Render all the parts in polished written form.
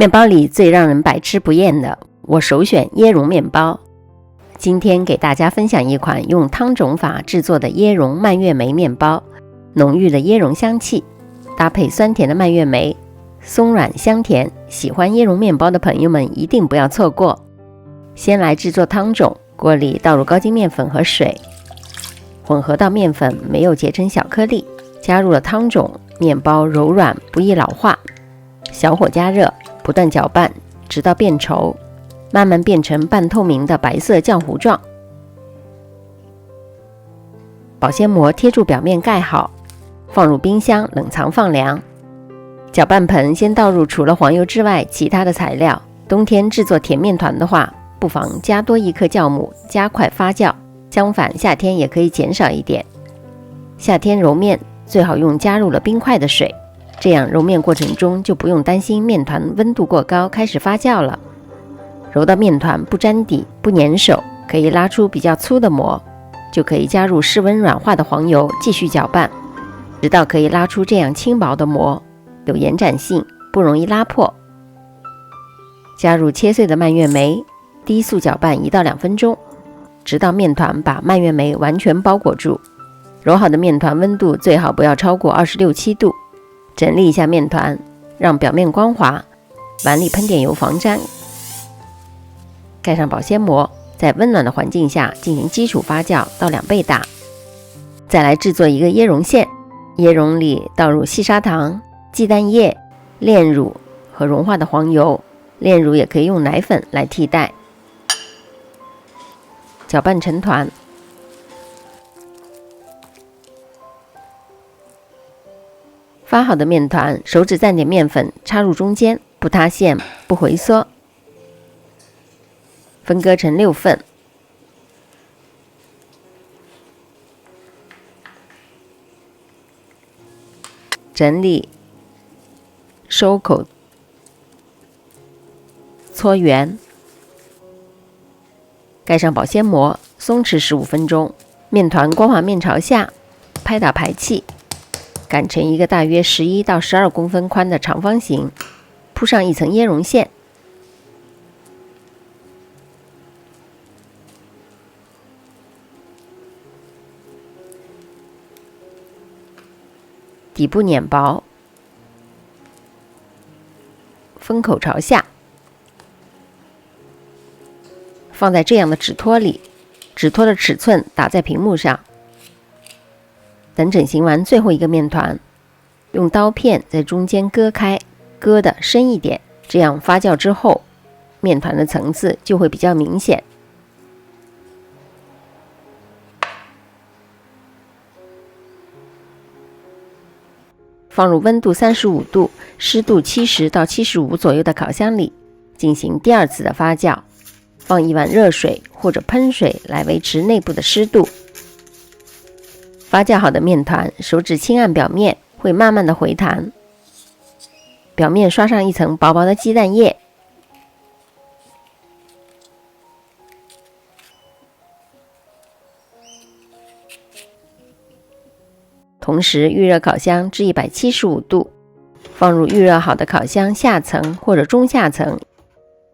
面包里最让人百吃不厌的，我首选椰蓉面包。今天给大家分享一款用汤种法制作的椰蓉蔓越莓面包，浓郁的椰蓉香气，搭配酸甜的蔓越莓，松软香甜，喜欢椰蓉面包的朋友们一定不要错过。先来制作汤种，锅里倒入高筋面粉和水，混合到面粉没有结成小颗粒，加入了汤种，面包柔软不易老化，小火加热，不断搅拌，直到变稠，慢慢变成半透明的白色浆糊状。保鲜膜贴住表面盖好，放入冰箱冷藏放凉。搅拌盆先倒入除了黄油之外其他的材料。冬天制作甜面团的话，不妨加多1颗酵母，加快发酵。相反，夏天也可以减少一点。夏天揉面最好用加入了冰块的水，这样揉面过程中就不用担心面团温度过高开始发酵了。揉到面团不沾底不粘手，可以拉出比较粗的膜，就可以加入室温软化的黄油继续搅拌，直到可以拉出这样轻薄的膜，有延展性，不容易拉破。加入切碎的蔓越莓，低速搅拌1到2分钟，直到面团把蔓越莓完全包裹住。揉好的面团温度最好不要超过26、7度。整理一下面团，让表面光滑，碗里喷点油防粘，盖上保鲜膜，在温暖的环境下进行基础发酵到2倍大。再来制作一个椰蓉馅，椰蓉里倒入细砂糖、鸡蛋液、炼乳和融化的黄油，炼乳也可以用奶粉来替代。搅拌成团，发好的面团，手指蘸点面粉插入中间，不塌陷不回缩，分割成6份。整理，收口，搓圆，盖上保鲜膜，松弛15分钟。面团光滑面朝下，拍打排气，擀成一个大约11到12公分宽的长方形，铺上一层椰蓉馅。底部碾薄，封口朝下，放在这样的纸托里，纸托的尺寸打在屏幕上。等整形完最后一个面团，用刀片在中间割开，割得深一点，这样发酵之后，面团的层次就会比较明显。放入温度35度、湿度70到75左右的烤箱里，进行第2次的发酵。放1碗热水或者喷水来维持内部的湿度。发酵好的面团，手指轻按表面，会慢慢的回弹。表面刷上一层薄薄的鸡蛋液。同时预热烤箱至175度，放入预热好的烤箱下层或者中下层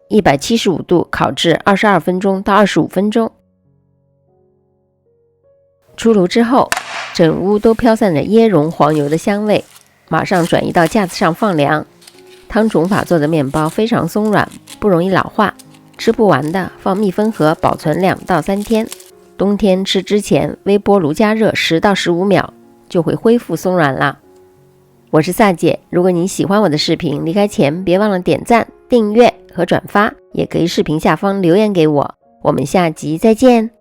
，175度烤至22分钟到25分钟。出炉之后，整屋都飘散着椰蓉黄油的香味，马上转移到架子上放凉。汤种法做的面包非常松软，不容易老化，吃不完的放密封盒保存2到3天。冬天吃之前微波炉加热10到15秒，就会恢复松软啦。我是萨姐，如果你喜欢我的视频，离开前别忘了点赞、订阅和转发，也可以视频下方留言给我。我们下集再见。